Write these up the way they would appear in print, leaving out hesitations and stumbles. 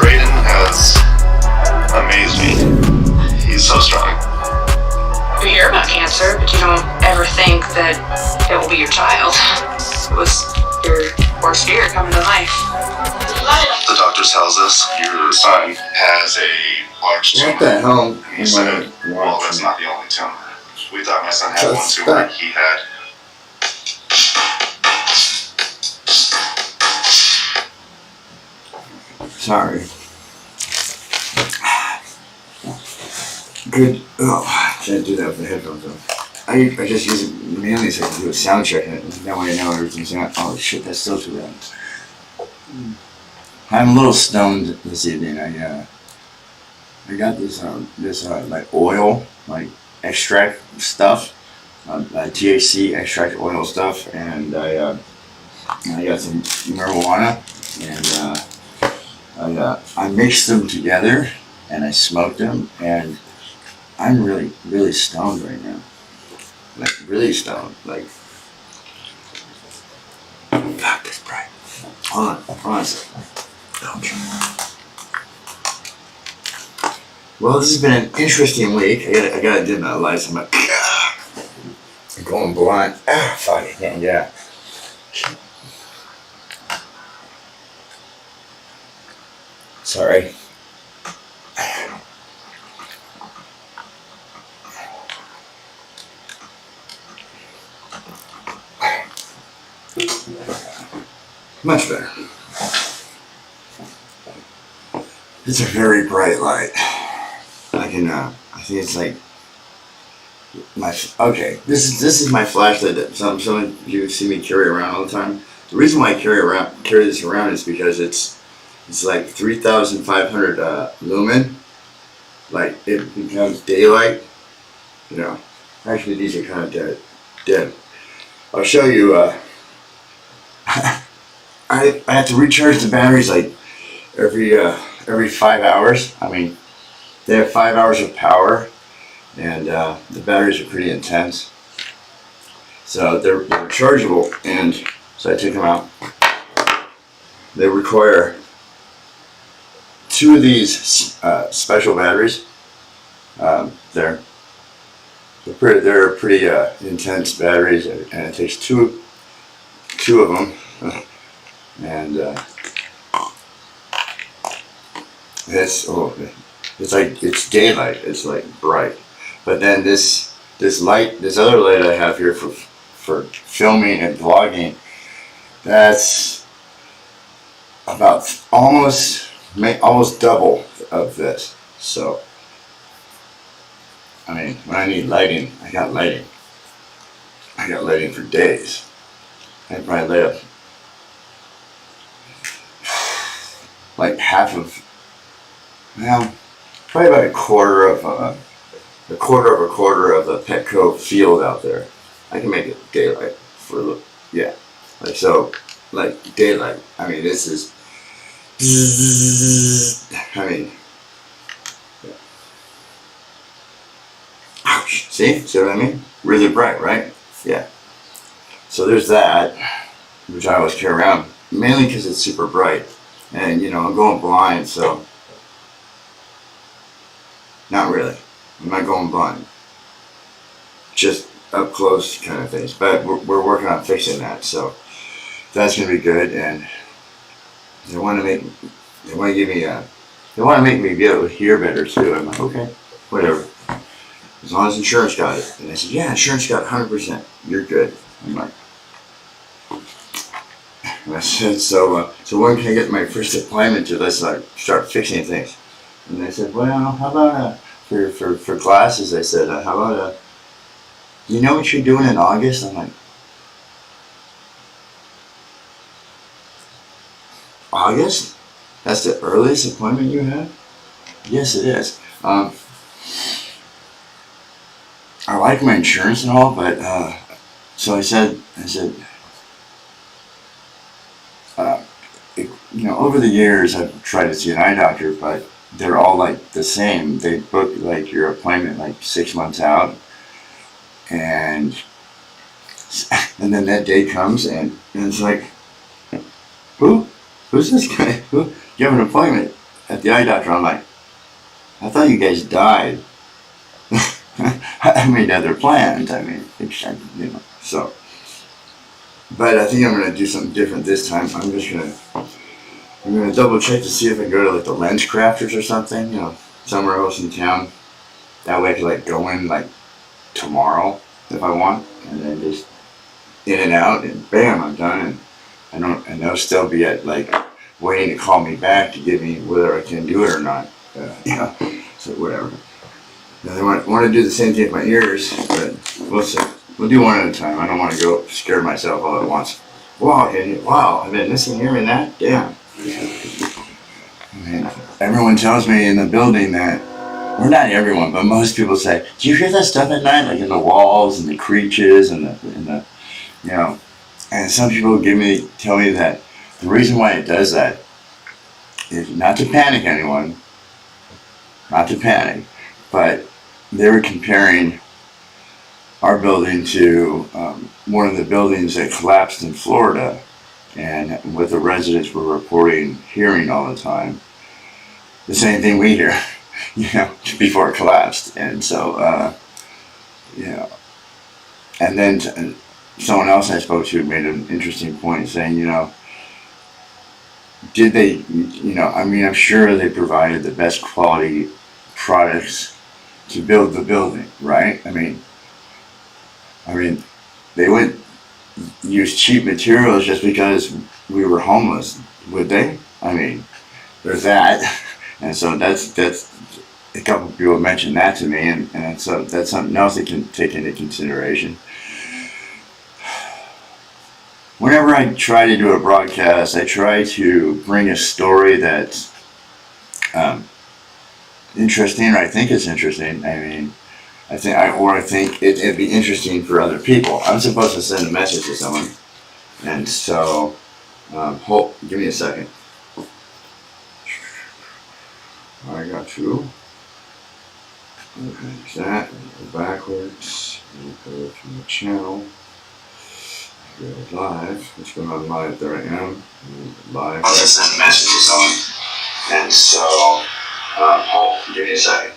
Brayden has amazed me. He's so strong. You hear about cancer, but you don't ever think that it will be your child. It was your worst fear coming to life. The doctor tells us your son has a large tumor. What the hell? He said, well, that's not the only tumor. We thought my son had one tumor. He had. Sorry. Good. Oh, can't do that with the headphones on. I just use it mainly so I can do a sound check and that way I know everything's out. Oh shit, that's still too loud. I'm a little stoned this evening. I got this like oil, like extract stuff, THC extract oil stuff, and I got some marijuana, and I mixed them together and I smoked them, and I'm really, really stoned right now. Like really stoned. Like, God, this bright. Hold on a second. Okay. Well, this has been an interesting week. I gotta dim that lights. I'm like, I'm going blind. Fuck. Yeah. Sorry. Much better. It's a very bright light. I think it's like okay. This is my flashlight that some of you see me carry around all the time. The reason why I carry this around is because it's like 3,500 lumen. Like it becomes daylight. You know, actually these are kind of dead. I'll show you. I have to recharge the batteries like every 5 hours. I mean, they have 5 hours of power, and the batteries are pretty intense. So they're rechargeable, and so I take them out. They require 2 of these special batteries. They're pretty intense batteries, and it takes two of them, and it's daylight. It's like bright, but then this other light I have here for filming and vlogging, that's about almost double of this. So I mean, when I need lighting, I got lighting. I got lighting for days. I probably light up like half of, well, probably about a quarter of a quarter of the Petco field out there. I can make it daylight for yeah, like so, like daylight. I mean, this is. I mean. Yeah. Ouch. See what I mean? Really bright, right? Yeah. So there's that, which I always carry around, mainly because it's super bright. And, you know, I'm going blind, so. Not really. I'm not going blind. Just up close kind of things. But we're working on fixing that, so that's going to be good. And they want to make me be able to hear better too. I'm like, okay, whatever. As long as insurance got it. And they said, yeah, insurance got 100%. You're good. I'm like, and I said, so when can I get my first appointment to let's start fixing things? And they said, well, how about for glasses? I said, how about you know what you're doing in August? I'm like, August? That's the earliest appointment you had? Yes, it is. I like my insurance and all, but so I said, over the years I've tried to see an eye doctor, but they're all like the same. They book like your appointment like 6 months out, and then that day comes and it's like, who's this guy? Who? You have an appointment at the eye doctor? I'm like, I thought you guys died. I mean, other plans. I mean, so. But I think I'm gonna do something different this time. I'm gonna double check to see if I can go to like the Lens Crafters or something, somewhere else in town. That way I could like go in like tomorrow if I want, and then just in and out, and bam, I'm done. And they'll still be at like waiting to call me back to give me whether I can do it or not. So whatever. Now they want to do the same thing with my ears, but we'll see. We'll do one at a time. I don't want to go scare myself all at once. Wow, I've been missing hearing that? Damn. I mean, everyone tells me in the building that, or not everyone, but most people say, do you hear that stuff at night? Like in the walls and the creaches and the and some people tell me that the reason why it does that is not to panic anyone, but they were comparing our building to one of the buildings that collapsed in Florida, and what the residents were reporting hearing all the time. The same thing we hear, before it collapsed. And so, and then someone else I spoke to made an interesting point saying, did they, I'm sure they provided the best quality products to build the building, right? I mean, they wouldn't use cheap materials just because we were homeless, would they? I mean, there's that. And so that's a couple of people mentioned that to me, and so that's something else they can take into consideration. Whenever I try to do a broadcast, I try to bring a story that's interesting, or I think it's interesting. I think it'd be interesting for other people. I'm supposed to send a message to someone, and so give me a second. I got you. There's that. Go backwards. Go to the channel. Go live. What's going on live? There I am. Live. I'll just send a message to someone, and so give me a second.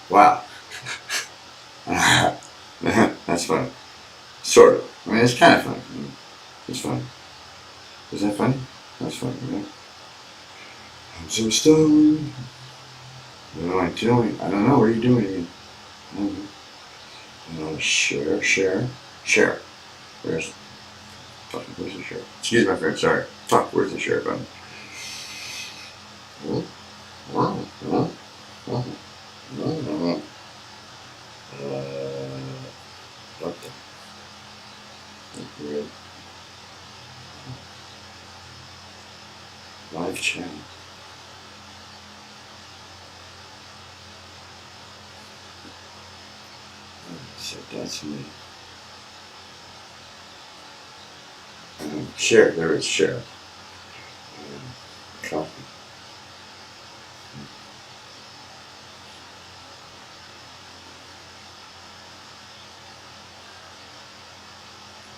Wow. That's fun. Sort of. It's kind of fun. It's fun. Is that funny? That's funny, right? I'm so stoned. What am I doing? I don't know. What are you doing again? I don't know. Share. Where's the share? Excuse my friend. Sorry. Where's the share button? What the? That's weird. Live channel. So that's me. Share. There is share. Copy.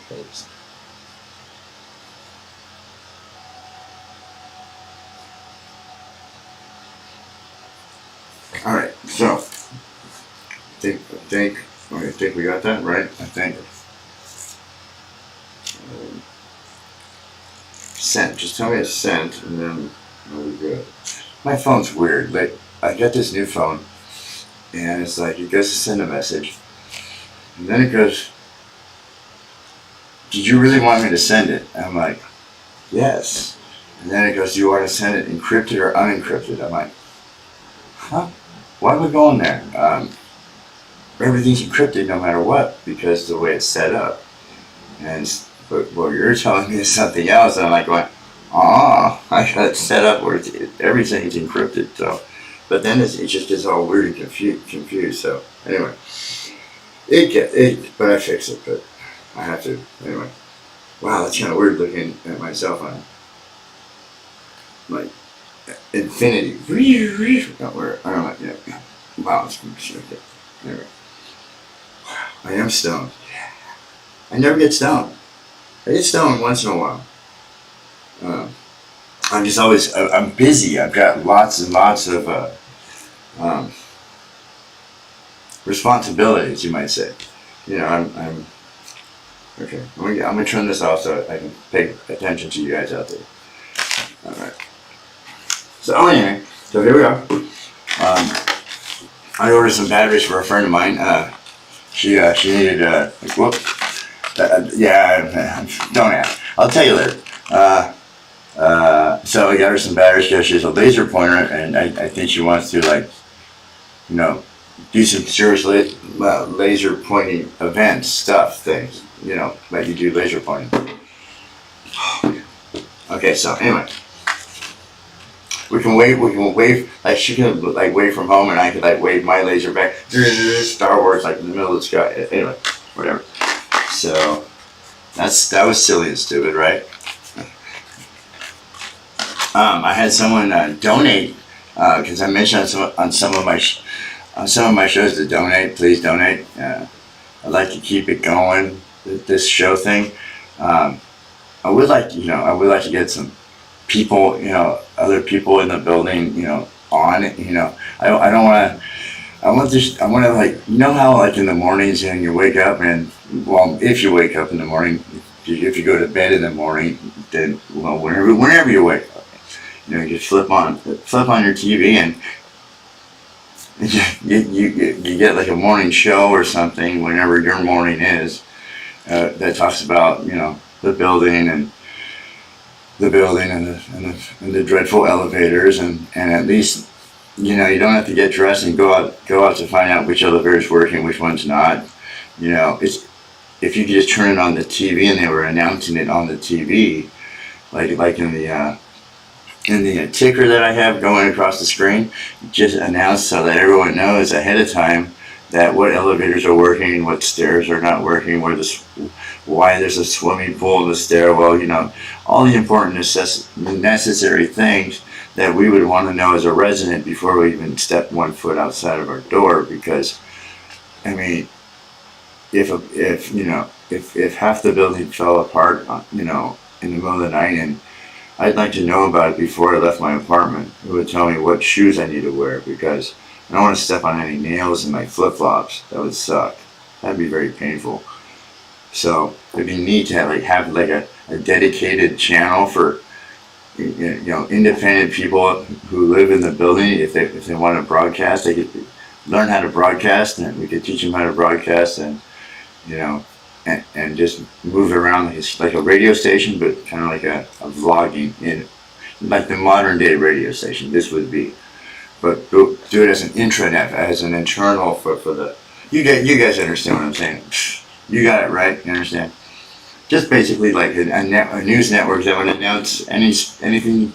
Paste. All right, so I think we got that right. I think. Sent. Just tell me it's sent, and then we'll be good. My phone's weird. Like, I got this new phone, and it's like it goes to send a message, and then it goes, "Did you really want me to send it?" And I'm like, "Yes." And then it goes, "Do you want to send it encrypted or unencrypted?" I'm like, "Huh? Why am I going there?" Everything's encrypted no matter what because the way it's set up. But what you're telling me is something else. And I'm like, going, I got it set up where everything's encrypted. So, but then it just gets all weird and confused. So anyway, but I fixed it. But I have to anyway. Wow, that's kind of weird looking at myself on like infinity. Not where I don't know. Yeah. Wow, it's okay. Anyway, I am stoned. I never get stoned. I get stoned once in a while. I'm just always, I'm busy. I've got lots and lots of um, responsibilities, you might say. You know, I'm okay. I'm gonna turn this off so I can pay attention to you guys out there. All right. So anyway, so here we are. I ordered some batteries for a friend of mine. She needed whoop. Yeah, don't ask. I'll tell you later. So I got her some batteries because she has a laser pointer, and I think she wants to, like, you know, do some serious laser pointing events, things, you know, like you do laser pointing. Okay, so anyway, we can wave, like she can like wave from home, and I could like wave my laser back. Star Wars, like in the middle of the sky. Anyway, whatever. So that was silly and stupid, right? I had someone donate because I mentioned on some of my shows to donate. Please donate. I'd like to keep it going. This show thing. I would like to get some people, other people in the building, on it. I don't want to. I want to like, how like in the mornings and you wake up and, well, if you wake up in the morning, if you go to bed in the morning, then, well, whenever you wake up, you just flip on your TV and you get like a morning show or something whenever your morning is, that talks about, the building and the dreadful elevators and at least, you don't have to get dressed and go out to find out which elevator is working, which one's not. It's, if you could just turn it on the TV and they were announcing it on the TV, like in the ticker that I have going across the screen, just announced so that everyone knows ahead of time that what elevators are working, what stairs are not working, why there's a swimming pool in the stairwell, all the important necessary things that we would want to know as a resident before we even step one foot outside of our door. Because, I mean, if half the building fell apart, in the middle of the night, and I'd like to know about it before I left my apartment. It would tell me what shoes I need to wear, because I don't want to step on any nails in my flip-flops. That would suck. That'd be very painful. So it'd be neat to have a dedicated channel for independent people who live in the building. If they want to broadcast, they could learn how to broadcast, and we could teach them how to broadcast, and and just move it around like a radio station, but kind of like a vlogging, like the modern day radio station. This would be, but do it as an intranet, as an internal for the. You guys understand what I'm saying? You got it right. You understand? Just basically like a news network that would announce anything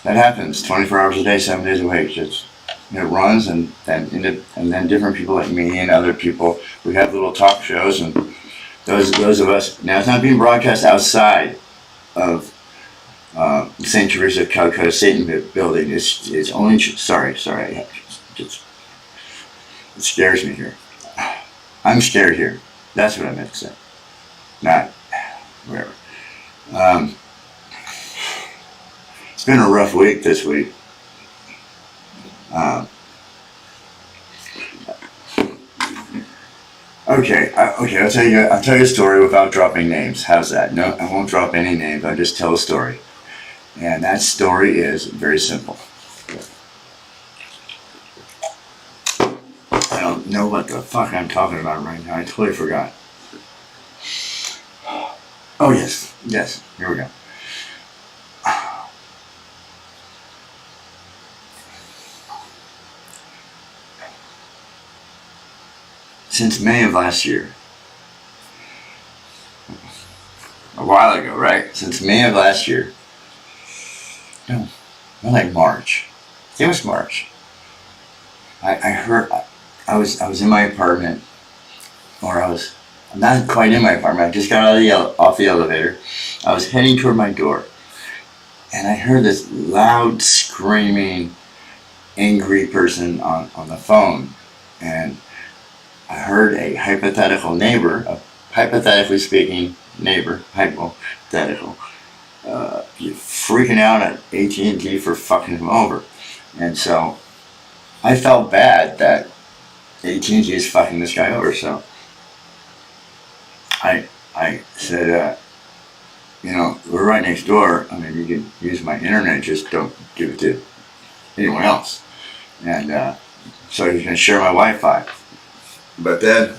that happens 24 hours a day, 7 days a week. Just it runs, and then different people like me and other people, we have little talk shows, and those of us, now it's not being broadcast outside of St. Teresa of Calcutta Satan building. It's only, sorry, it scares me here. I'm scared here. That's what I meant to say. Not whatever. It's been a rough week this week. Okay. I'll tell you a story without dropping names. How's that? No, I won't drop any names. I'll just tell a story, and that story is very simple. I don't know what the fuck I'm talking about right now. I totally forgot. Oh yes. Here we go. Since May of last year, a while ago, right? Since May of last year, no, not like March. It was March. I heard, I was in my apartment, or I was not quite in my apartment. I just got off the elevator. I was heading toward my door, and I heard this loud, screaming, angry person on the phone, and I heard a hypothetical neighbor, a hypothetically speaking neighbor, hypothetical, freaking out at AT&T for fucking him over. And so I felt bad that AT&T is fucking this guy over. So I said, we're right next door. I mean, you can use my internet, just don't give it to anyone else. And so he's going to share my Wi-Fi. But then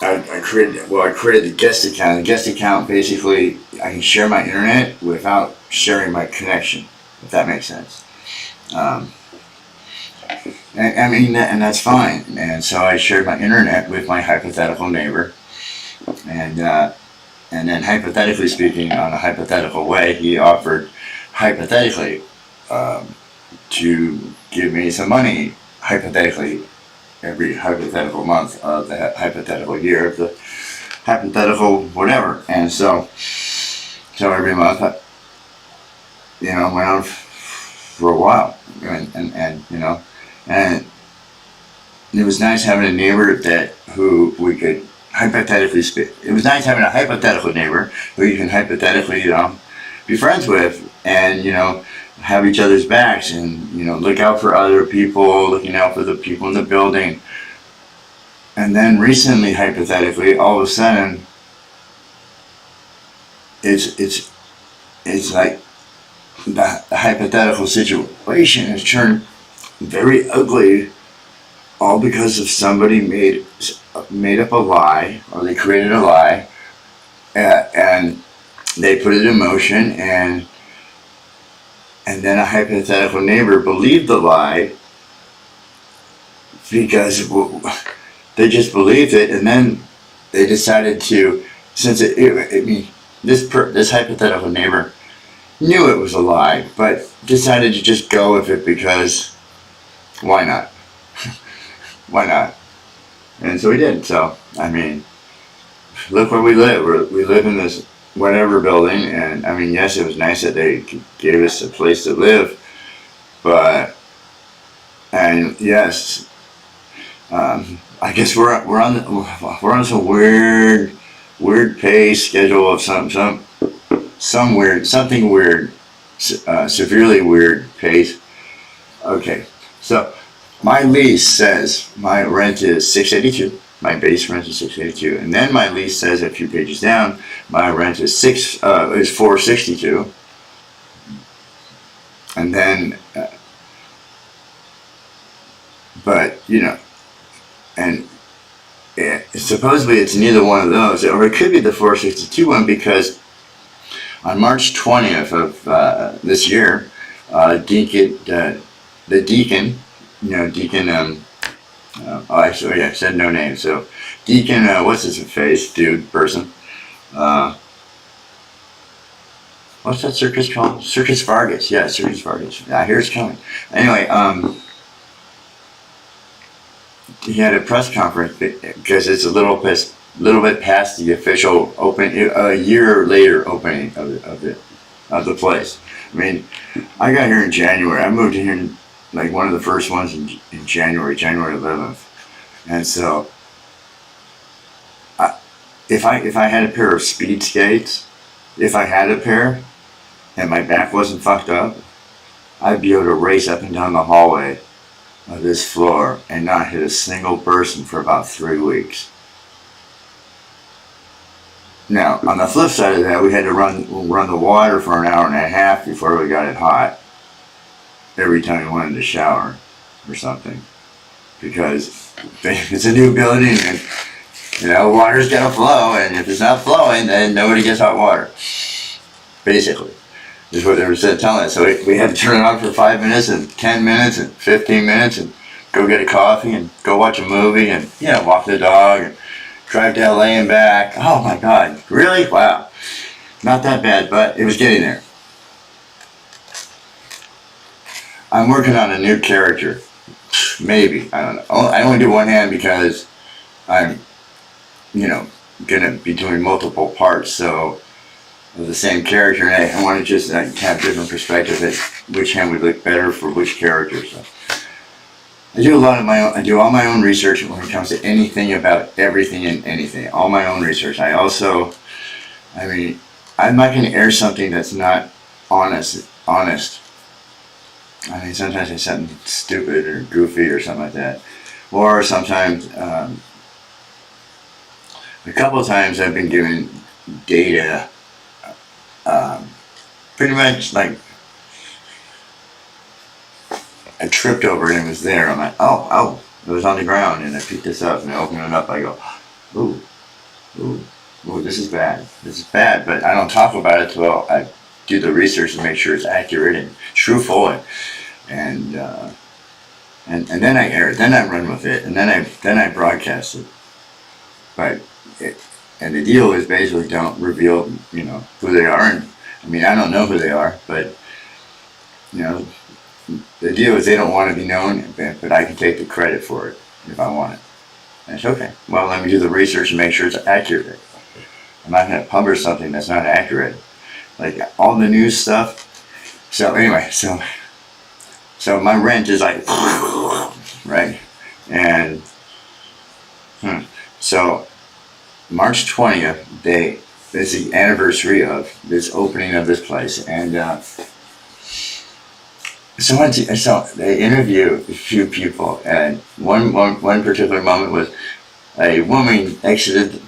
I created the guest account. The guest account, basically, I can share my internet without sharing my connection, if that makes sense. And that's fine. And so I shared my internet with my hypothetical neighbor, and then hypothetically speaking, on a hypothetical way, he offered hypothetically to give me some money, hypothetically, every hypothetical month of the hypothetical year of the hypothetical whatever. And so every month, went on for a while, and it was nice having a neighbor who we could hypothetically speak. It was nice having a hypothetical neighbor who you can hypothetically, be friends with, and have each other's backs, and look out for other people, looking out for the people in the building. And then recently, hypothetically, all of a sudden, it's like the hypothetical situation has turned very ugly, all because of somebody made up a lie, or they created a lie, and they put it in motion, and then a hypothetical neighbor believed the lie because they just believed it, and then they decided to, since this hypothetical neighbor knew it was a lie, but decided to just go with it because why not? Why not? And so we did. So, I mean, look where we live. We live in this whatever building, and I mean, yes, it was nice that they gave us a place to live, and yes, I guess we're on some weird pay schedule of something weird, severely weird pace. Okay, so my lease says my rent is $682. My base rent is $682, and then my lease says a few pages down, my rent is $462, and then, but and supposedly it's neither one of those, or it could be the $462 one, because on March 20th of this year, the deacon. I said no name. So, Deacon, what's his face, person? What's that circus called? Circus Vargas. Yeah, Circus Vargas. Yeah, here's coming. Anyway, he had a press conference because it's a little bit past the official a year later opening of the place. I mean, I got here in January. I moved here like one of the first ones in January 11th, and so if I had a pair of speed skates, if I had a pair, and my back wasn't fucked up, I'd be able to race up and down the hallway of this floor and not hit a single person for about 3 weeks. Now, on the flip side of that, we had to run the water for an hour and a half before we got it hot, every time we wanted to shower or something, because it's a new building, and water's gotta flow, and if it's not flowing, then nobody gets hot water, basically, is what they were telling us. So we had to turn it on for 5 minutes, and 10 minutes, and 15 minutes, and go get a coffee, and go watch a movie, and walk the dog, and drive to LA and back. Oh my God, really? Wow. Not that bad, but it was getting there. I'm working on a new character. Maybe, I don't know. I only do one hand because I'm, gonna be doing multiple parts, so of the same character, and I want to just have different perspectives at which hand would look better for which character. So I do I do all my own research when it comes to anything about everything and anything. All my own research. I'm not going to air something that's not honest. I mean, sometimes I say something stupid or goofy or something like that. Or sometimes, a couple of times I've been given data, pretty much like I tripped over it and it was there. I'm like, oh, it was on the ground, and I picked this up and I open it up. I go, ooh, this is bad. This is bad, but I don't talk about it till I do the research to make sure it's accurate and truthful, and then I air it. Then I run with it, and then I broadcast it. But and the deal is basically don't reveal who they are, and I mean I don't know who they are, but the deal is they don't want to be known, but I can take the credit for it if I want it. And it's okay. Well, let me do the research and make sure it's accurate. I'm not going to publish something that's not accurate, like all the news stuff. So anyway, so my rent is like right, and so March 20th is the anniversary of this opening of this place, and so they interview a few people, and one particular moment was a woman exited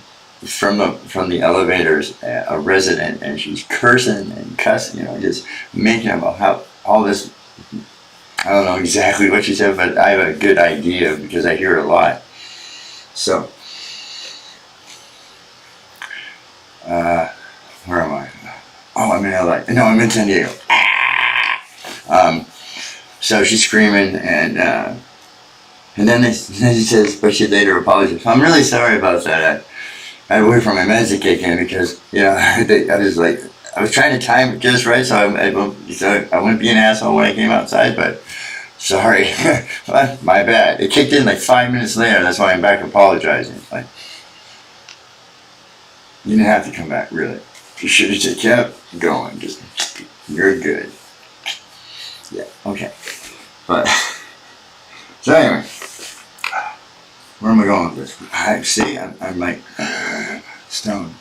from the elevators, a resident, and she's cursing and cussing, just making about how all this. I don't know exactly what she said, but I have a good idea because I hear it a lot. So, where am I? Oh, I'm in LA. No, I'm in San Diego. So she's screaming, and then she says, but she later apologized. I'm really sorry about that. I had to wait for my meds to kick in because I was trying to time it just right, so I wouldn't be an asshole when I came outside. But sorry, my bad. It kicked in like 5 minutes later. That's why I'm back apologizing. Like, you didn't have to come back, really. You should have just kept going. You're good. Yeah, okay. But, so anyway, where am I going with this? I'm like, stoned.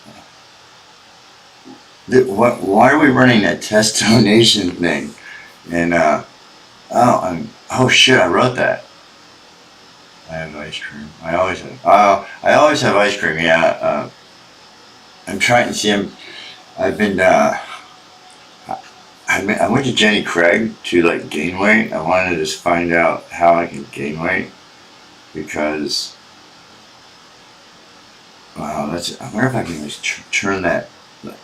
Why are we running that Testo Nation thing? And, oh shit, I wrote that. I have ice cream. I always have ice cream, yeah. I'm trying to see him. I went to Jenny Craig to gain weight. I wanted to just find out how I can gain weight because, wow, I wonder if I can just turn that.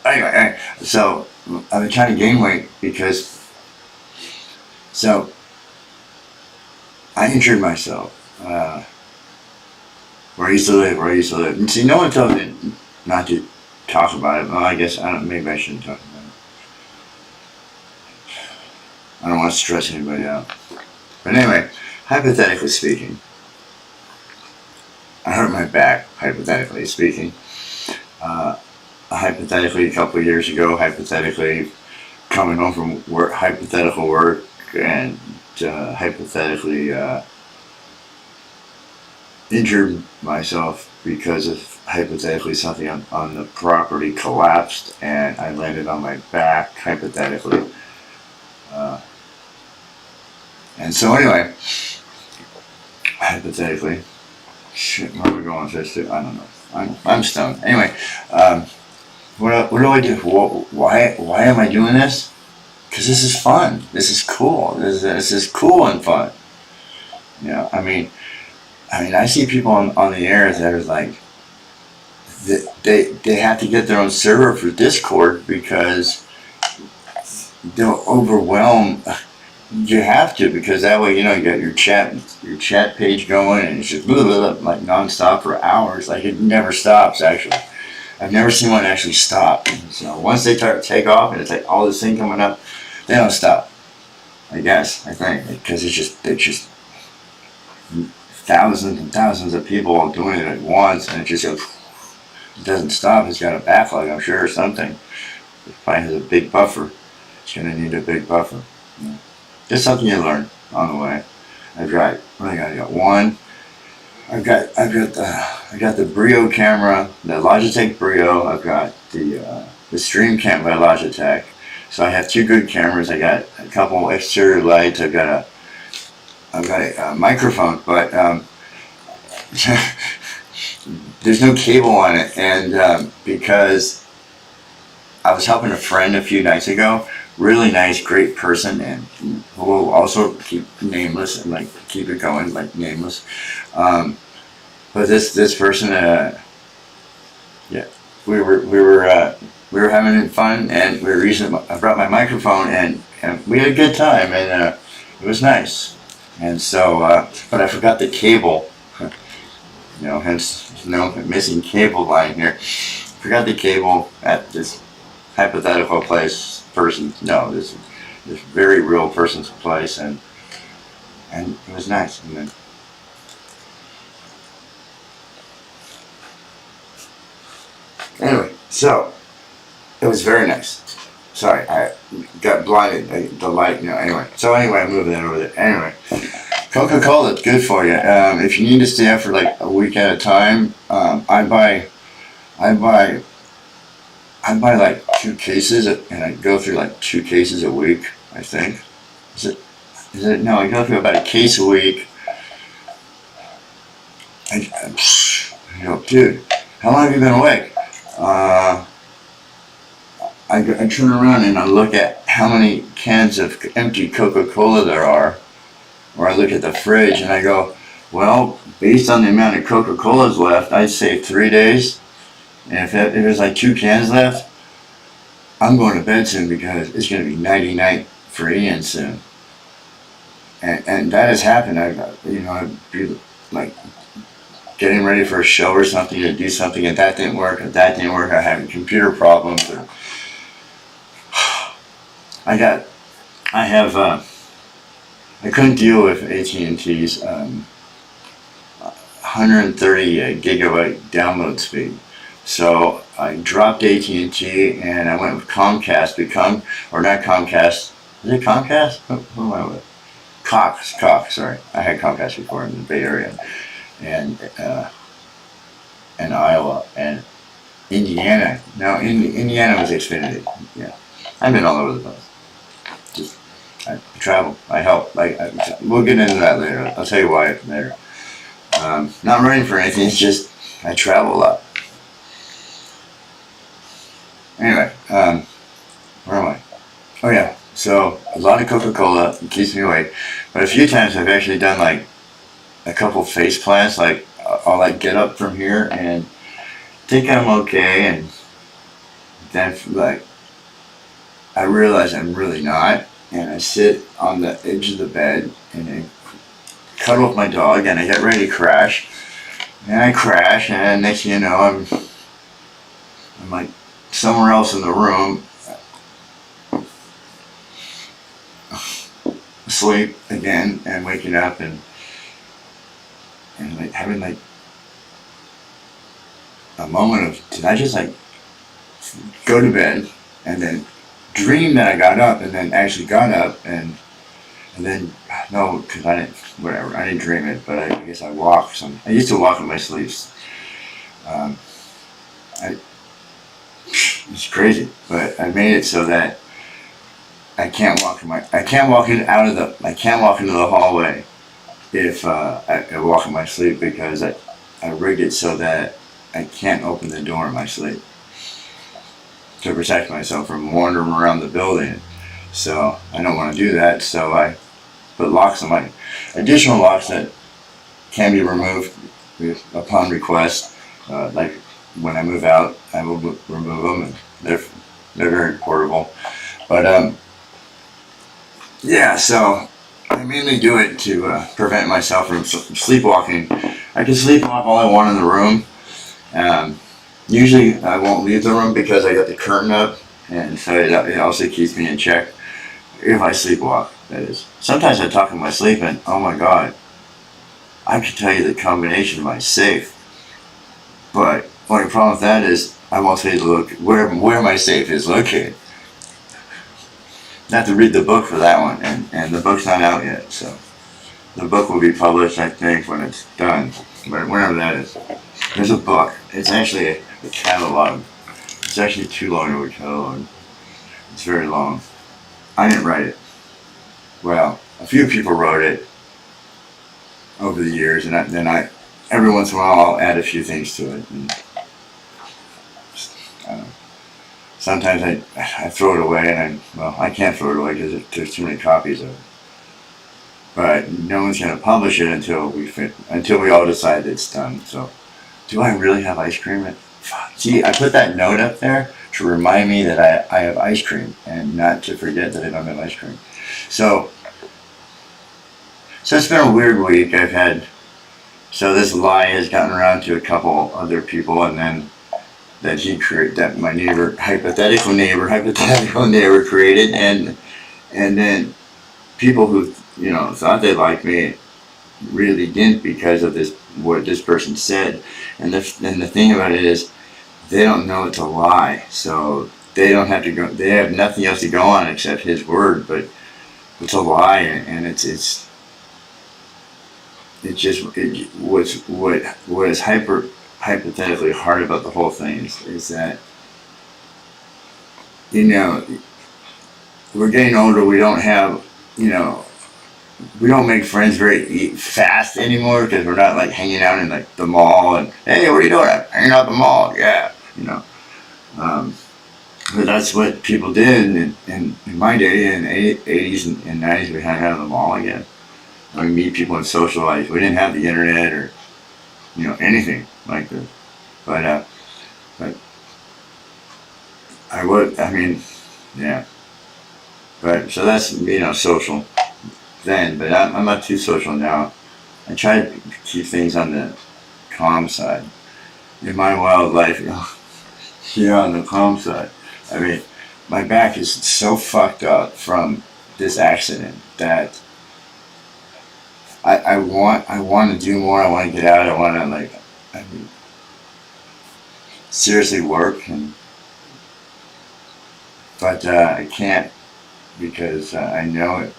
Anyway, so I've been trying to gain weight because, so I injured myself where I used to live. And see, no one told me not to talk about it. Well, I guess maybe I shouldn't talk about it. I don't want to stress anybody out. But anyway, hypothetically speaking, I hurt my back, hypothetically speaking. Hypothetically, a couple of years ago, hypothetically, coming home from work, hypothetical work, and hypothetically injured myself because of hypothetically something on the property collapsed and I landed on my back, hypothetically. And so anyway, hypothetically, shit, where are we going with this? I don't know. I'm stoned. Anyway, what do I do? Why am I doing this? Because this is fun. This is cool. This is cool and fun. I mean, I see people on the air that are like, they have to get their own server for Discord because they'll overwhelm. You have to, because that way, you got your chat page going, and it's just blah, blah, blah, like nonstop for hours. Like it never stops. Actually, I've never seen one actually stop. So once they take off and it's like all this thing coming up, they don't stop. I guess, I think, because it's just thousands and thousands of people all doing it at once, and it just goes, it doesn't stop. It's got a backlog, I'm sure, or something. It probably has a big buffer. It's going to need a big buffer. Yeah. Just something you learn on the way. I got one. I got the Brio camera, the Logitech Brio. I've got the Stream Cam by Logitech. So I have two good cameras. I got a couple exterior lights. I've got a microphone, but there's no cable on it, and because I was helping a friend a few nights ago, really nice, great person, and who will also keep nameless and like keep it going, like nameless. But this person, yeah, we were having fun, and we were using. I brought my microphone, and we had a good time, and it was nice. And so, but I forgot the cable. You know, hence no missing cable line here. Forgot the cable at this hypothetical person. No, this very real person's place, and it was nice. And then, anyway, so it was very nice. Sorry, I got blinded. The light, you know. Anyway, I'm moving that over there. Anyway, Coca-Cola, good for you. If you need to stay up for like a week at a time, I buy like 2 cases, and I go through like 2 cases a week. I think. Is it? No, I go through about a case a week. Dude, how long have you been awake? I turn around and I look at how many cans of empty Coca-Cola there are, or I look at the fridge and I go, well, based on the amount of Coca-Colas left, I'd say 3 days. And if there's like 2 cans left, I'm going to bed soon because it's going to be nighty-night for Ian soon. And that has happened. I'd be like getting ready for a show or something to do something, and that didn't work, I had computer problems, or I couldn't deal with AT&T's 130 gigabyte download speed. So I dropped AT&T and I went with Comcast, or not Comcast, is it Comcast? Who am I with? Cox, sorry. I had Comcast before in the Bay Area, and Iowa, and Indiana. Now, Indiana was Xfinity, yeah. I've been all over the place. I travel, I help, we'll get into that later. I'll tell you why later. Not running for anything, it's just I travel a lot. Anyway, where am I? Oh yeah, so a lot of Coca-Cola keeps me awake, but a few times I've actually done like a couple face plants, like I'll like get up from here and think I'm okay, and then like I realize I'm really not, and I sit on the edge of the bed and I cuddle with my dog and I get ready to crash, and I crash, and next thing you know I'm like somewhere else in the room, asleep again, and waking up and like having like a moment of, did I just like go to bed and then dream that I got up and then actually got up and then, no, because I didn't dream it, but I guess I walked I used to walk in my sleeps. It's crazy, but I made it so that I can't walk into the hallway if I walk in my sleep, because I rigged it so that I can't open the door in my sleep to protect myself from wandering around the building. So I don't want to do that, so I put locks on my additional locks that can be removed upon request. Like when I move out, I will remove them, and they're very portable. But yeah, so I mainly do it to prevent myself from sleepwalking. I can sleepwalk all I want in the room, Usually I won't leave the room because I got the curtain up, and so it also keeps me in check if I sleepwalk, that is. Sometimes I talk in my sleep and, oh my God, I can tell you the combination of my safe. But only problem with that is I won't tell you where my safe is located. I have to read the book for that one, and the book's not out yet, so the book will be published, I think, when it's done, whenever that is. There's a book. It's actually a catalog. It's actually too long of a catalog. It's very long. I didn't write it. Well, a few people wrote it over the years, and then every once in a while, I'll add a few things to it. And I don't know. Sometimes I throw it away, and I can't throw it away because there's too many copies of it. But no one's going to publish it until we all decide it's done. So, do I really have ice cream? See, I put that note up there to remind me that I have ice cream, and not to forget that I don't have ice cream. So it's been a weird week. So this lie has gotten around to a couple other people, and then that my hypothetical neighbor created, and then people who thought they liked me really didn't because of what this person said. And the thing about it is, they don't know it's a lie, so they don't have to go. They have nothing else to go on except his word, but it's a lie, and what is hypothetically hard about the whole thing is that we're getting older. We don't have we don't make friends very fast anymore because we're not like hanging out in like the mall and, hey, what are you doing? I'm hanging out at the mall. Yeah, but that's what people did in my day, in the 80s and 90s. We hung out at the mall again. We meet people and socialize. We didn't have the internet or anything like this. But yeah. But so that's social then, but I'm not too social now. I try to keep things on the calm side. In my wild life, on the calm side. I mean, my back is so fucked up from this accident that I want to do more. I want to get out. I want to seriously work, but I can't because I know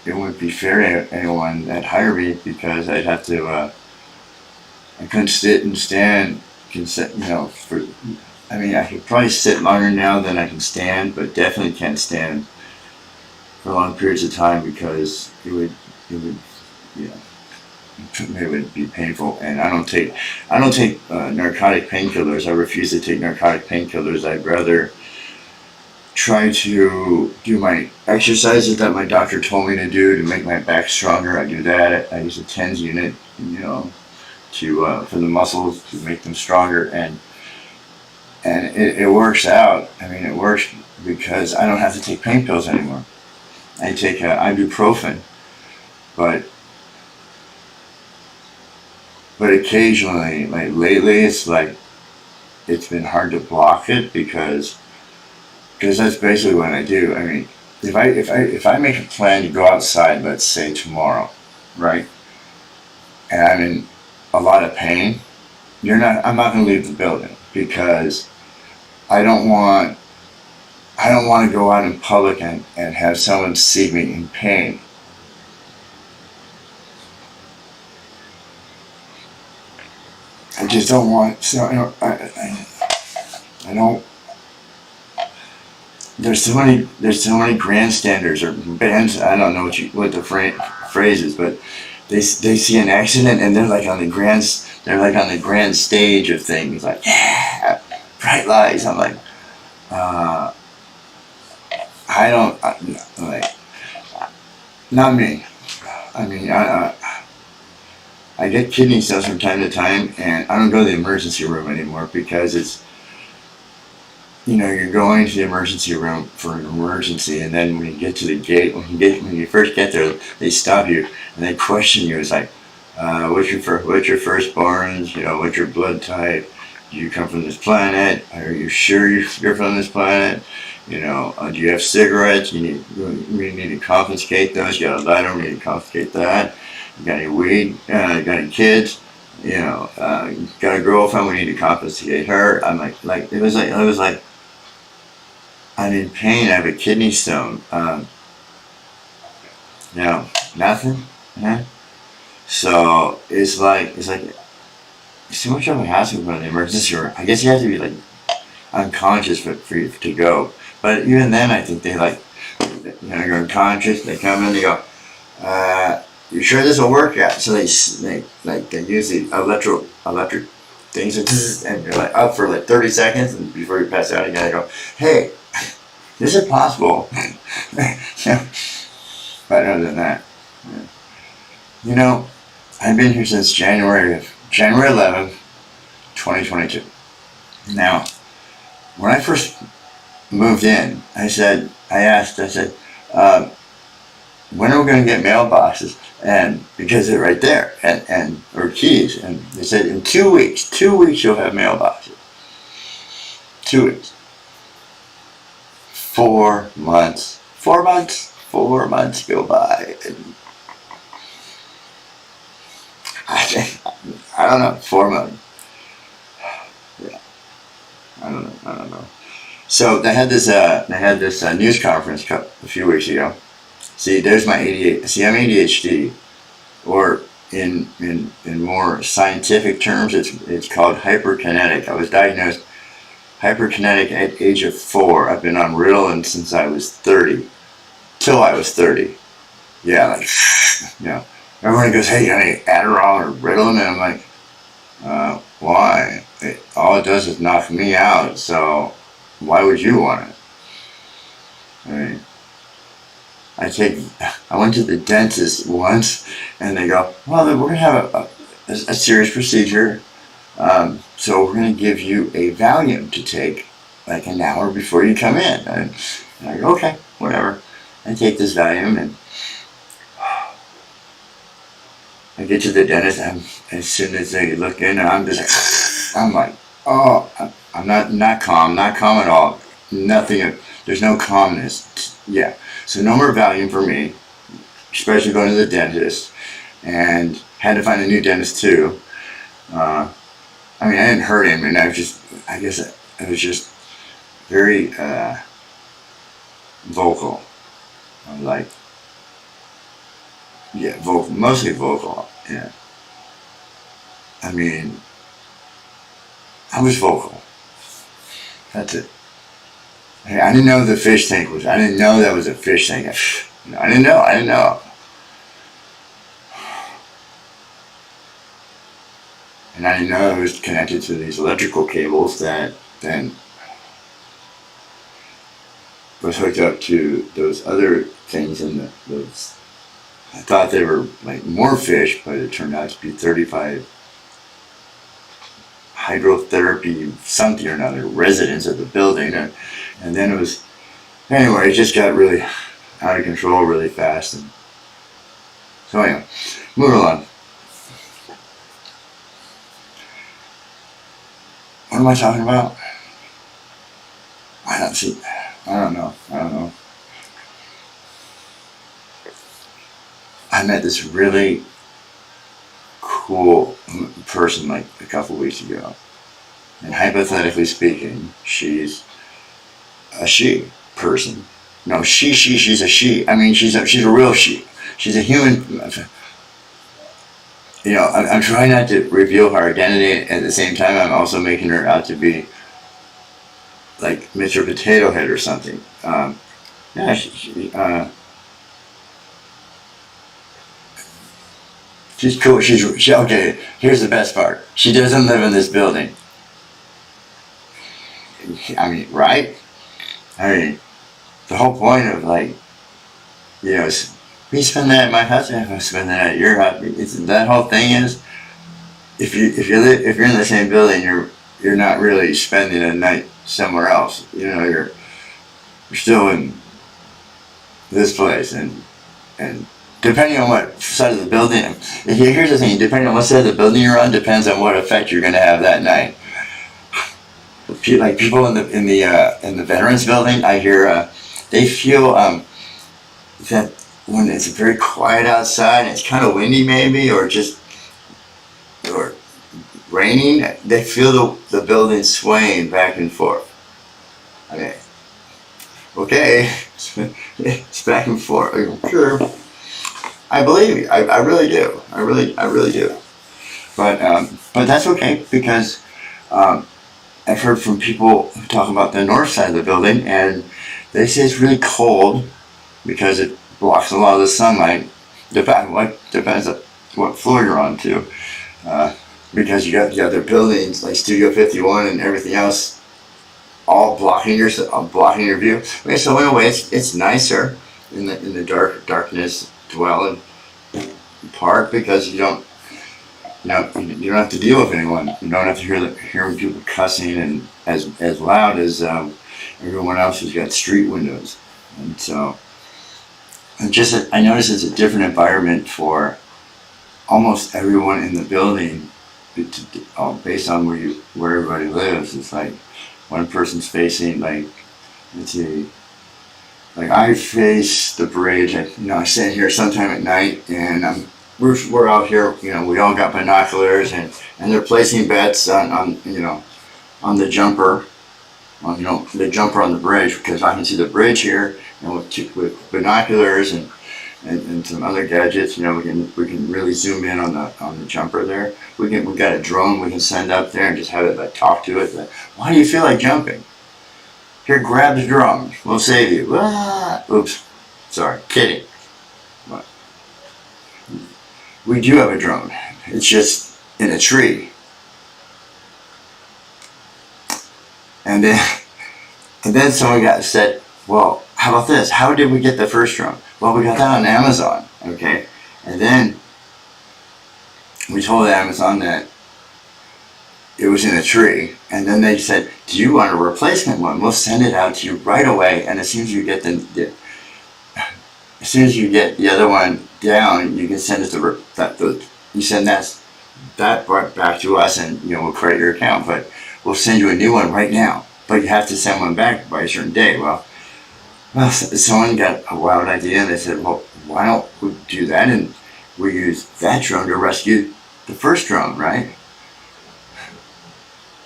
it wouldn't be fair to anyone that hired me because I'd have to. I couldn't sit and stand. I could probably sit longer now than I can stand, but definitely can't stand for long periods of time because it would be painful. And I don't take narcotic painkillers. I refuse to take narcotic painkillers. I'd rather try to do my exercises that my doctor told me to do to make my back stronger. I do that. I use a TENS unit, for the muscles to make them stronger, and it works out. I mean, it works because I don't have to take pain pills anymore. I take ibuprofen, but occasionally, like lately, it's been hard to block it because that's basically what I do. I mean, if I make a plan to go outside, let's say tomorrow, right, and I'm in a lot of pain, I'm not going to leave the building because I don't want to go out in public and have someone see me in pain. I just don't want. So I don't. There's so many grandstanders or bands. I don't know what the phrase is, but they see an accident and they're like on the grand stage of things, like, yeah, bright lights. I'm like, not me. I mean, I get kidney stones from time to time, and I don't go to the emergency room anymore because it's, you're going to the emergency room for an emergency, and then when you get to the gate, when you first get there, they stop you and they question you. It's like, what's your firstborn? What's your blood type? do you come from this planet? Are you sure you're from this planet? You know, do you have cigarettes? We need to confiscate those. You got a lighter? We need to confiscate that. You got any weed? You got any kids? You know, got a girlfriend? We need to confiscate her. I'm like it was like I'm in pain. I have a kidney stone. No, nothing. Yeah. So it's like it's too much of a hassle to go to the emergency room. I guess you have to be like unconscious for you to go. But even then, I think they like, you know, you're unconscious. They come in, they go, "You sure this will work?" Yeah. So they use the electric things, and you're like up for like 30 seconds, and before you pass out again, they go, "Hey, is it possible?" Yeah. But other than that, yeah. You know, I've been here since January 11th, 2022. Now, when I first moved in, I said, when are we going to get mailboxes? And because they're right there, and or keys, and they said in 2 weeks. 2 weeks you'll have mailboxes. 2 weeks. 4 months. 4 months. 4 months go by. And I don't know. 4 months. Yeah. I don't know. So they had this news conference a few weeks ago. See, there's my ADHD. See, I'm ADHD, or in more scientific terms, it's called hyperkinetic. I was diagnosed hyperkinetic at age of 4. I've been on Ritalin since I was 30, till I was 30. Yeah, like, you know, everyone goes, "Hey, you got any Adderall or Ritalin?" And I'm like, why? All it does is knock me out, so why would you want it? I mean, I went to the dentist once, and they go, "Well, we're going to have a serious procedure, so we're going to give you a Valium to take like an hour before you come in." And I go, "Okay, whatever." I take this Valium, and I get to the dentist, and as soon as they look in, I'm like, oh, I'm not calm at all. Nothing, there's no calmness. Yeah, so no more Valium for me, especially going to the dentist, and had to find a new dentist too. I mean, I didn't hurt him, and I guess I was just very vocal. I'm like, yeah, vocal, mostly vocal. Yeah. I mean, I was vocal. That's it. I didn't know the fish tank was. I didn't know that was a fish tank. I didn't know. And I didn't know it was connected to these electrical cables that then was hooked up to those other things in those. I thought they were like more fish, but it turned out to be 35 hydrotherapy something or another residents of the building, and then it was, anyway, it just got really out of control really fast. And so anyway, moving along. What am I talking about? I don't know. I met this really cool person like a couple weeks ago, and hypothetically speaking, she's a she person. No, she's a she. I mean, she's a real she. She's a human. You know, I'm trying not to reveal her identity. At the same time, I'm also making her out to be like Mr. Potato Head or something. Yeah, she's cool. She okay. Here's the best part. She doesn't live in this building. I mean, right? I mean, the whole point of like, you know, we spend that at my house, and I spend that at your house. That whole thing is, if you're in the same building, you're not really spending a night somewhere else. You know, you're still in this place, and depending on what side of the building. Here's the thing: depending on what side of the building you're on, depends on what effect you're going to have that night. like people in the veterans building, I hear they feel that when it's very quiet outside and it's kind of windy maybe or raining, they feel the building swaying back and forth. I mean, okay, it's back and forth. Sure, I believe you. I really do. I really do. But that's okay because I've heard from people who talk about the north side of the building, and they say it's really cold because it blocks a lot of the sunlight. Depends on what floor you're on too. Because you got the other buildings like Studio 51 and everything else, all blocking your view. Okay, so in a way, it's nicer in the darkness dwell in part because you don't have to deal with anyone. You don't have to hear people cussing and as loud as everyone else who's got street windows. And so, I notice it's a different environment for almost everyone in the building, based on where everybody lives. It's like one person's facing like, let's see, like I face the bridge. I sit here sometime at night and we're out here. We all got binoculars and they're placing bets on the jumper, the jumper on the bridge because I can see the bridge here and with binoculars and some other gadgets, we can really zoom in on the jumper there. We got a drone we can send up there and just have it talk to it. Why do you feel like jumping? Here, grab the drone. We'll save you. Ah! Oops, sorry, kidding. But we do have a drone. It's just in a tree. And then someone said, well, how about this? How did we get the first drone? Well, we got that on Amazon, okay? And then we told Amazon that it was in a tree, and then they said, do you want a replacement one? We'll send it out to you right away, and as soon as you get the other one down, you can send it you send that back to us, and we'll credit your account, but we'll send you a new one right now. But you have to send one back by a certain day. Well, someone got a wild idea, and they said, well, why don't we do that, and we use that drone to rescue the first drone, right?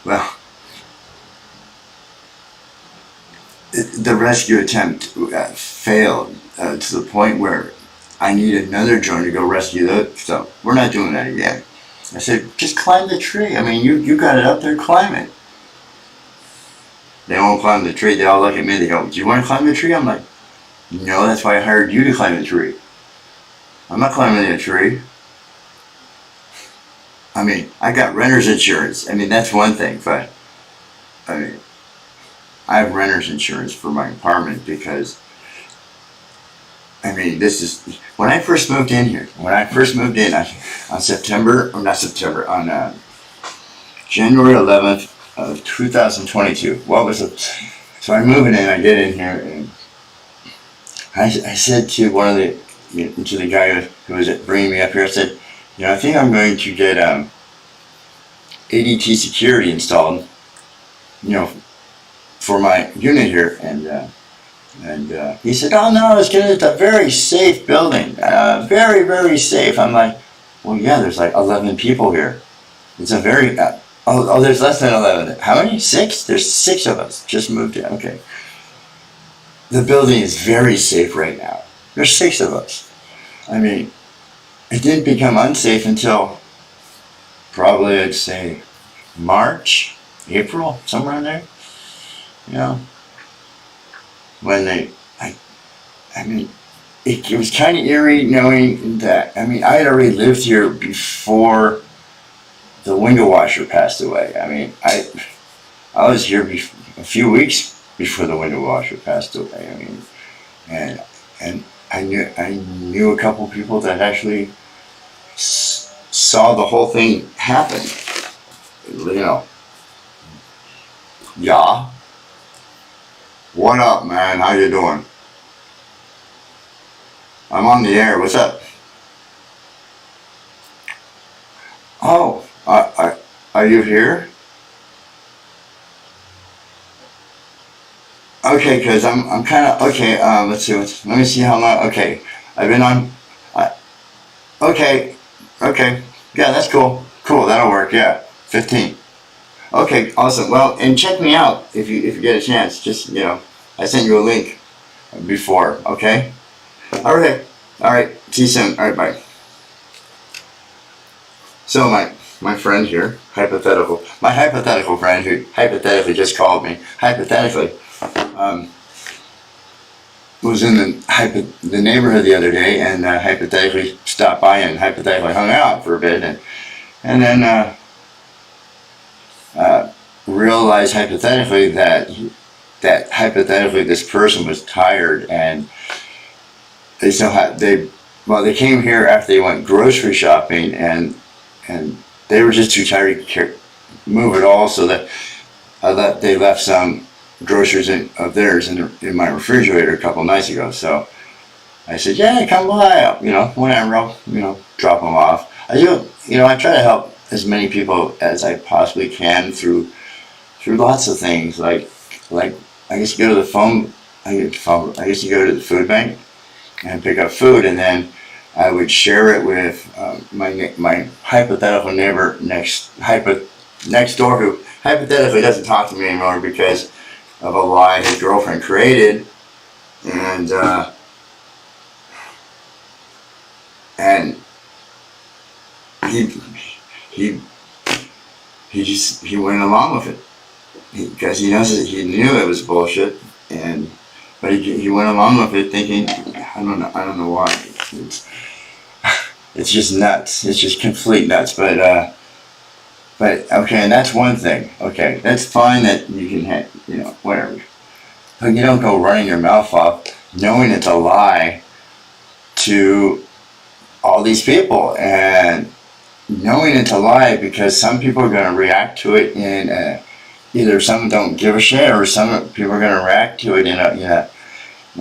Well, the rescue attempt failed to the point where I need another drone to go rescue those, so we're not doing that again. I said, just climb the tree. I mean, you got it up there, climb it. They won't climb the tree. They all look at me. They go, do you want to climb the tree? I'm like, no, that's why I hired you to climb the tree. I'm not climbing the tree. I mean, I got renter's insurance. I mean, that's one thing, but I have renter's insurance for my apartment because, this is, when I first moved in on January 11th, of 2022. What was it? So I'm moving in. I get in here, and I said to to the guy who was bringing me up here. I said, I think I'm going to get ADT security installed, for my unit here. And he said, oh no, it's a very safe building, very very safe. I'm like, well, yeah, there's like 11 people here. It's a very there's less than 11. How many? 6? There's 6 of us just moved in. Okay. The building is very safe right now. There's 6 of us. It didn't become unsafe until probably, I'd say, March, April, somewhere in there. When it was kind of eerie knowing that, I had already lived here before the window washer passed away. I was here a few weeks before the window washer passed away. And I knew a couple people that actually saw the whole thing happen. Yeah. What up, man? How you doing? I'm on the air. What's up? Oh, are you here? Okay, because I'm kind of okay. Let's see. Let me see how long. Okay, I've been on. I, okay, okay. Yeah, that's cool. Cool, that'll work. Yeah, 15. Okay, awesome. Well, and check me out if you get a chance. Just I sent you a link before. Okay. All right. See you soon. All right. Bye. So my friend here, my hypothetical friend who hypothetically just called me, hypothetically, um, was in the neighborhood the other day and hypothetically stopped by and hypothetically hung out for a bit and then realized hypothetically that hypothetically this person was tired and they came here after they went grocery shopping and they were just too tired to move at all, so that they left some groceries of theirs in my refrigerator a couple nights ago. So I said, yeah, come by, whenever, I'll, drop them off. I try to help as many people as I possibly can through lots of things, like I guess you go to the phone, I guess you go to the food bank and pick up food, and then I would share it with my hypothetical neighbor next door, who hypothetically doesn't talk to me anymore because of a lie his girlfriend created, and he went along with it because he knew it was bullshit, but he went along with it thinking, I don't know why. It's just nuts. It's just complete nuts. But okay, and that's one thing. Okay, that's fine that you can have, whatever. But you don't go running your mouth off knowing it's a lie to all these people, and knowing it's a lie because some people are going to react to it in either some don't give a shit, or some people are going to react to it in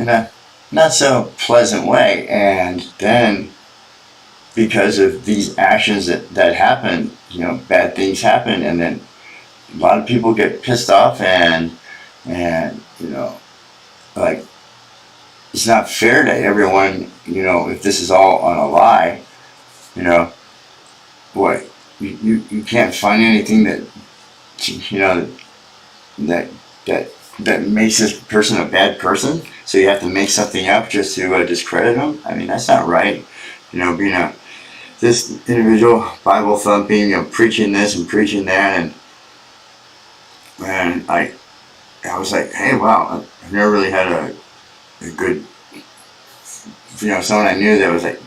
a not so pleasant way, and then because of these actions that happen, bad things happen, and then a lot of people get pissed off, and like, it's not fair to everyone, if this is all on a lie, what, you can't find anything that, that makes this person a bad person, so you have to make something up just to discredit them. I mean, that's not right. Being this individual Bible thumping, preaching this and preaching that, and I was like, hey, wow, I've never really had a good, someone I knew that was like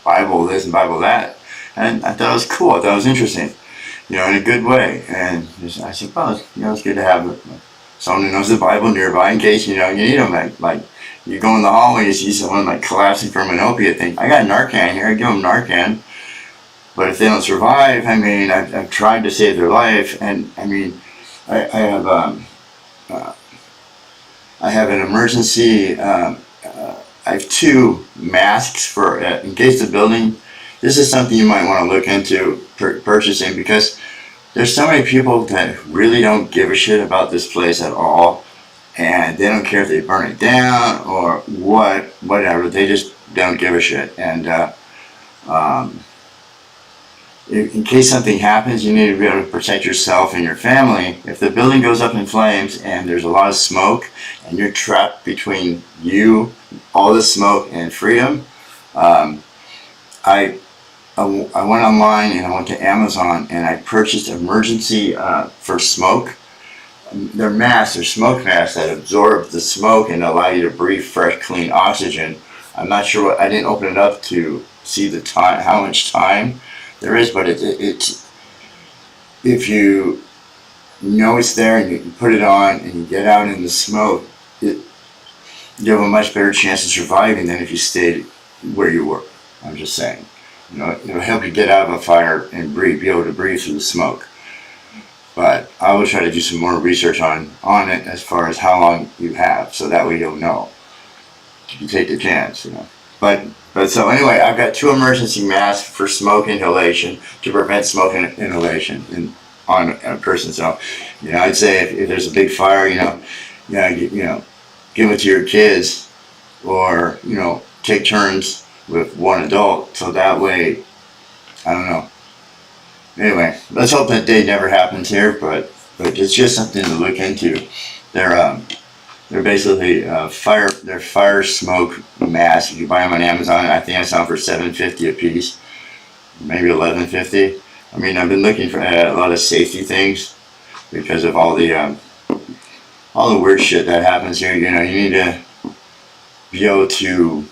Bible this and Bible that, and I thought it was cool. I thought it was interesting, in a good way. And I said, well, it's good to have someone who knows the Bible nearby in case you need them. Like you go in the hallway, you see someone like collapsing from an opiate thing. I got Narcan here. I give them Narcan, but if they don't survive, I mean, I've tried to save their life, and I mean, I have an emergency. I have 2 masks for in case the building. This is something you might want to look into purchasing, because there's so many people that really don't give a shit about this place at all, and they don't care if they burn it down or whatever. They just don't give a shit. And in case something happens, you need to be able to protect yourself and your family. If the building goes up in flames and there's a lot of smoke and you're trapped between all the smoke and freedom, I went online and I went to Amazon and I purchased emergency for smoke. They're smoke masks that absorb the smoke and allow you to breathe fresh, clean oxygen. I'm not sure I didn't open it up to see the time, how much time there is, but it's if you know it's there and you put it on and you get out in the smoke, you have a much better chance of surviving than if you stayed where you were. I'm just saying. It'll help you get out of a fire and be able to breathe through the smoke. But I will try to do some more research on it as far as how long you have, so that way you'll know. You take the chance, But so anyway, I've got 2 emergency masks for smoke inhalation to prevent smoke inhalation on a person. So, I'd say if there's a big fire, give it to your kids, or take turns with one adult, so that way, I don't know. Anyway, let's hope that day never happens here, but it's just something to look into. They're basically fire smoke masks. You buy them on Amazon. I think I saw them for $7.50 a piece, maybe $11.50. I mean, I've been looking for a lot of safety things because of all the weird shit that happens here. You need to be able to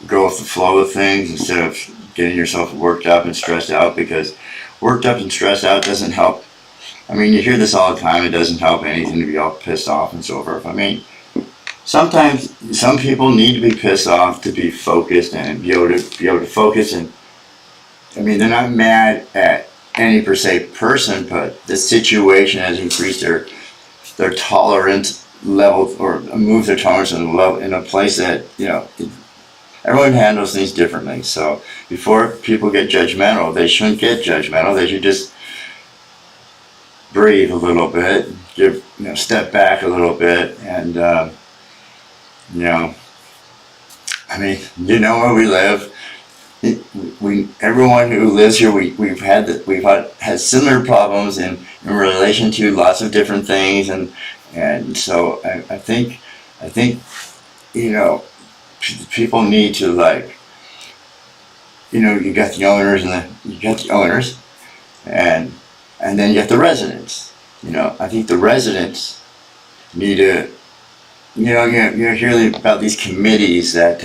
go with the flow of things instead of getting yourself worked up and stressed out, because worked up and stressed out doesn't help. I mean, you hear this all the time. It doesn't help anything to be all pissed off and so forth. I mean, sometimes some people need to be pissed off to be focused and be able to focus. And I mean, they're not mad at any per se person, but the situation has increased their tolerance level, or moved their tolerance in a place that everyone handles things differently. So before people get judgmental, they shouldn't get judgmental. They should just breathe a little bit, step back a little bit, and I mean, where we live. Everyone who lives here, we've had similar problems in relation to lots of different things, and so I think people need to, like, you got the owners and then you got the residents. I think the residents need to, you hear about these committees that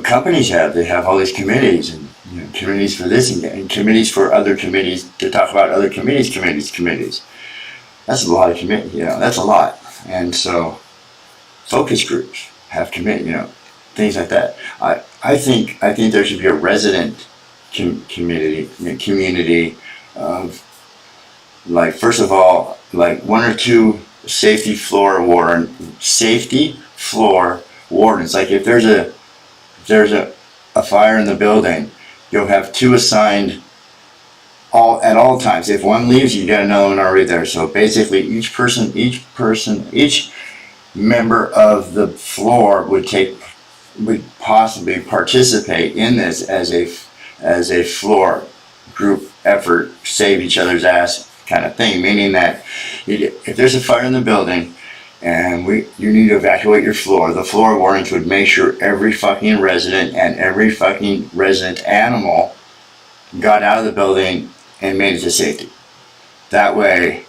companies have. They have all these committees, and committees for this and committees for other committees to talk about other committees. That's a lot of committees. That's a lot. And so focus groups have committee, things like that. I think there should be a resident community of, like, first of all, like 1 or 2 safety floor wardens. Like, if there's a fire in the building, you'll have 2 assigned at all times. If one leaves, you got another one already there. So basically, each member of the floor would possibly participate in this as a floor group effort, save each other's ass kind of thing. Meaning that if there's a fire in the building and you need to evacuate your floor, the floor wardens would make sure every fucking resident and every fucking resident animal got out of the building and made it to safety. That way,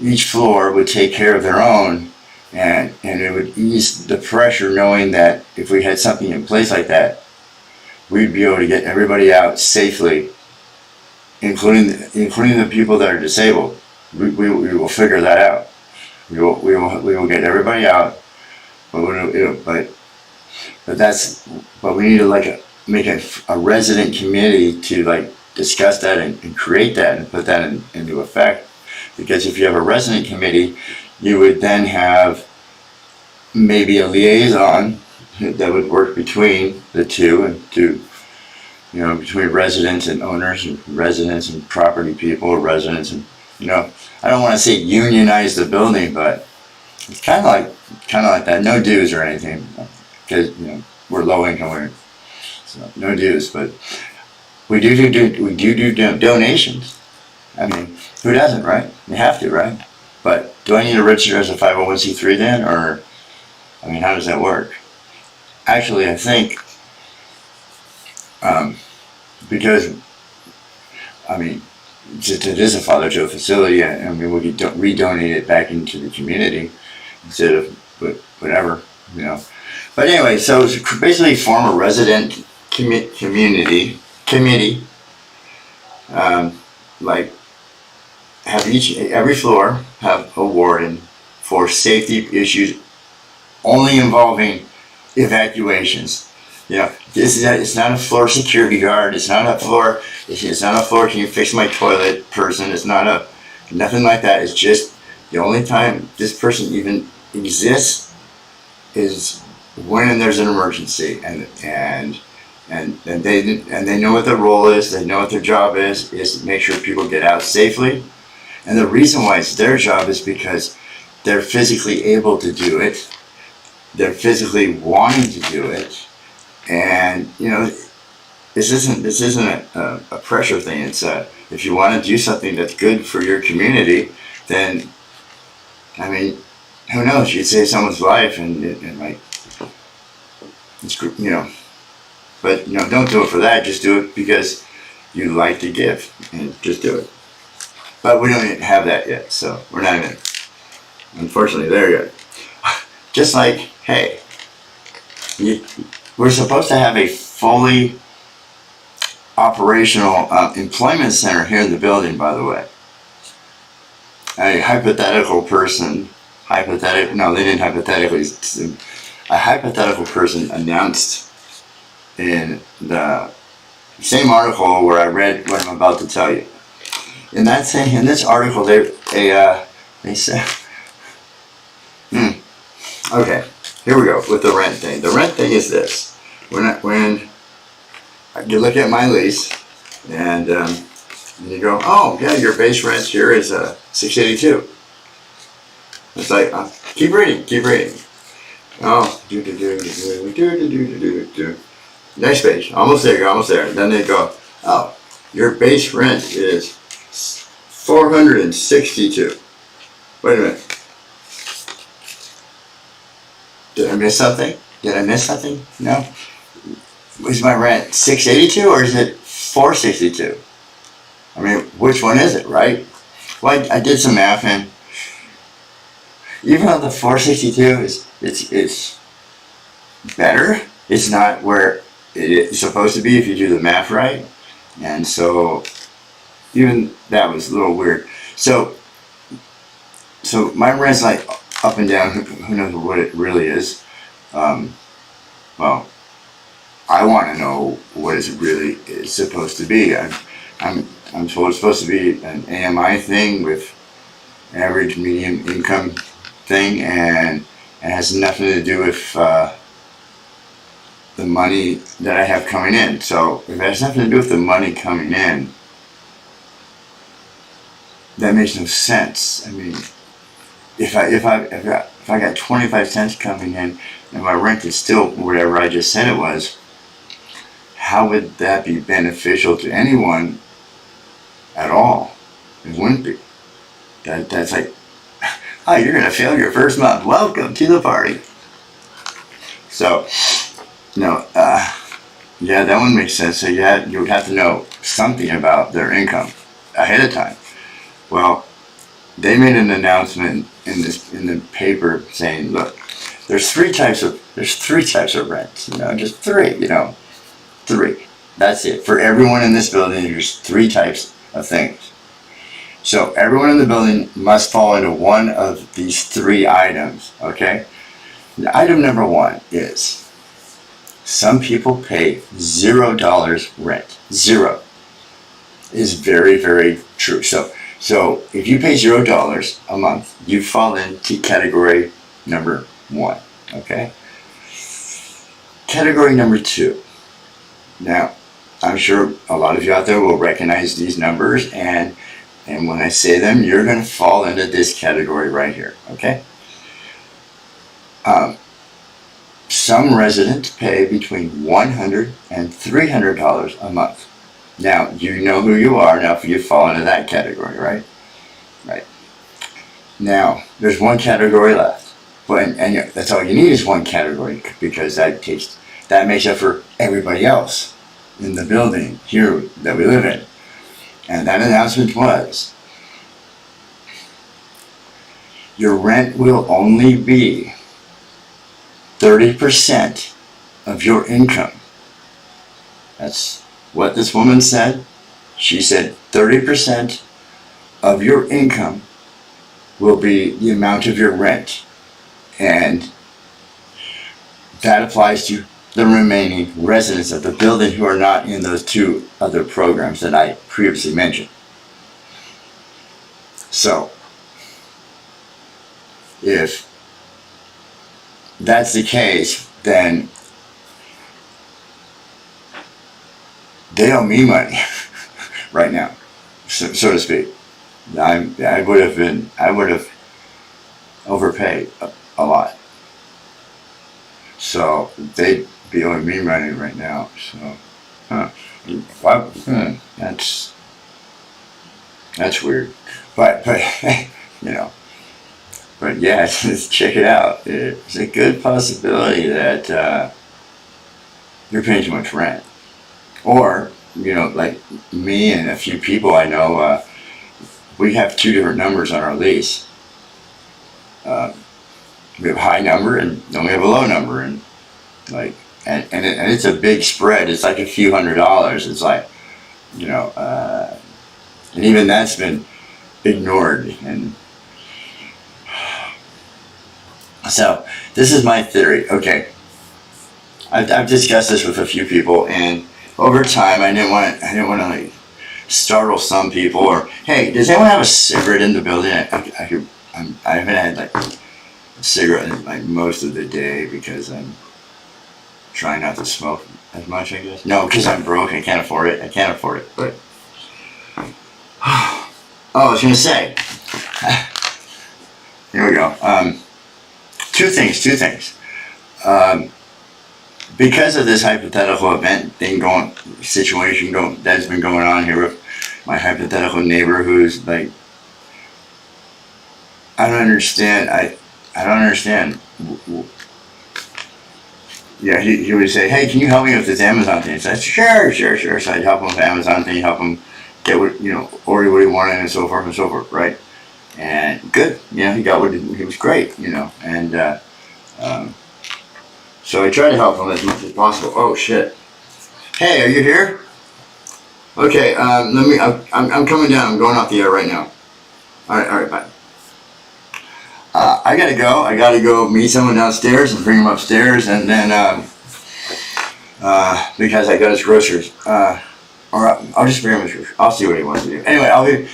each floor would take care of their own, and it would ease the pressure, knowing that if we had something in place like that, we'd be able to get everybody out safely, including the people that are disabled. We will figure that out. We will get everybody out, but we need to make a resident committee to discuss that and create that and put that into effect. Because if you have a resident committee, you would then have maybe a liaison that would work between the two, and between residents and owners, and residents and property people, residents and, I don't want to say unionize the building, but it's kind of like that. No dues or anything, because we're low income, so no dues, but we do donations. I mean, who doesn't, right? You have to, right? But do I need to register as a 501c3 then, or I mean, how does that work? Actually, I think because I mean, it is a Father Joe facility, and we would redonate it back into the community instead of whatever, But anyway, so basically form a resident committee, have every floor have a warden for safety issues only involving evacuations. It's not a floor security guard. It's not a floor. Can you fix my toilet person? It's not nothing like that. It's just the only time this person even exists is when there's an emergency, and they know what their role is. They know what their job is to make sure people get out safely, And the reason why it's their job is because they're physically able to do it. They're physically wanting to do it. And, you know, this isn't a pressure thing. It's if you want to do something that's good for your community, then, I mean, who knows? You'd save someone's life, and it might, it's, you know, but, you know, don't do it for that. Just do it because you like to give, and just do it. But we don't even have that yet, so we're not even, unfortunately, there yet. Just like, hey, we're supposed to have a fully operational employment center here in the building, by the way. A hypothetical person, no, they didn't hypothetically, a hypothetical person announced in the same article where I read what I'm about to tell you. In this article, they said, okay, here we go with the rent thing. The rent thing is this: when you look at my lease, and you go, oh yeah, your base rent here is $682. It's like, keep reading. Oh, next page, almost there. Then they go, oh, your base rent is $462. Wait a minute. Did I miss something? No. Is my rent $682 or is it $462? I mean, which one is it, right? Well, I did some math, and even though the $462 it's better, it's not where it's supposed to be if you do the math right. And so even that was a little weird. So my rent's like up and down. Who knows what it really is? Well, I want to know what it really is supposed to be. I'm told it's supposed to be an AMI thing with average median income thing, and it has nothing to do with the money that I have coming in. So if it has nothing to do with the money coming in, that makes no sense. I mean, if I got 25 cents coming in and my rent is still whatever I just said it was, how would that be beneficial to anyone at all? It wouldn't be. That's like, oh, you're gonna fail your first month. Welcome to the party. So, no, yeah, that one makes sense. So you would have to know something about their income ahead of time. Well, they made an announcement in the paper saying, look, there's three types of rents. You know, just three. You know, three. That's it for everyone in this building. There's three types of things. So everyone in the building must fall into one of these three items. Okay. Item number one is some people pay $0 rent. Zero is very, very true. So if you pay $0 a month, you fall into category number one. Okay. Category number two. Now, I'm sure a lot of you out there will recognize these numbers, and when I say them, you're going to fall into this category right here. Okay. Some residents pay between $100 and $300 a month. Now, you know who you are. Now, if you fall into that category, right? Right. Now, there's one category left. And that's all you need is one category, because that makes up for everybody else in the building here that we live in. And that announcement was, your rent will only be 30% of your income. That's what this woman said. She said 30% of your income will be the amount of your rent. And that applies to the remaining residents of the building who are not in those two other programs that I previously mentioned. So, if that's the case, then they owe me money right now, so to speak. I would have overpaid a lot. So they'd be owing me money right now. So, that's weird. But you know, but yeah, just check it out. It's a good possibility that you're paying too much rent, or like me and a few people I know, we have two different numbers on our lease. We have a high number and then we have a low number, and it's a big spread. It's like a few $100s. It's like, and even that's been ignored. And so this is my theory. Okay, I've discussed this with a few people, and over time I didn't want to like startle some people, or hey, does anyone have a cigarette in the building? I haven't had like a cigarette in like most of the day because I'm trying not to smoke as much, I guess. No, because I'm broke. I can't afford it. But I was gonna say, here we go. Two things. Because of this hypothetical situation that's been going on here with my hypothetical neighbor, who's like, I don't understand. I don't understand. Yeah, he would say, hey, can you help me with this Amazon thing? So I said, sure. So I'd help him with the Amazon thing, help him get order what he wanted, and so forth, right? And good, he got he was great, and so I try to help him as much as possible. Oh shit! Hey, are you here? Okay, I'm coming down. I'm going off the air right now. All right, bye. I gotta go meet someone downstairs and bring him upstairs, and then because I got his groceries. Or I'll just bring him his groceries. I'll see what he wants to do. Anyway,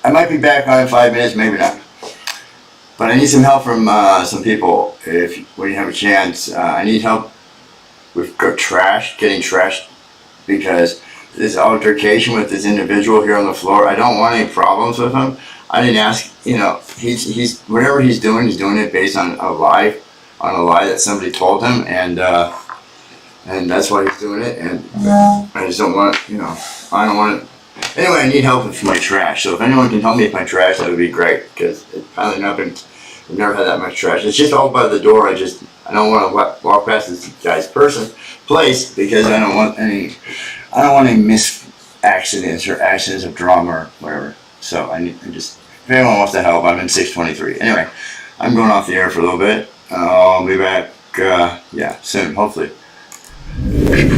I might be back on in 5 minutes, maybe not. But I need some help from some people when you have a chance. I need help with getting trashed, because this altercation with this individual here on the floor, I don't want any problems with him. I didn't ask, he's whatever he's doing it based on a lie that somebody told him, and that's why he's doing it, and I just don't want, I don't want it. Anyway, I need help with my trash, so if anyone can help me with my trash, that would be great, because it's probably I've never had that much trash. It's just all by the door. I don't want to walk past this guy's place, because I don't want any accidents of drama or whatever. So if anyone wants to help, I'm in 623. Anyway, I'm going off the air for a little bit. I'll be back, soon, hopefully.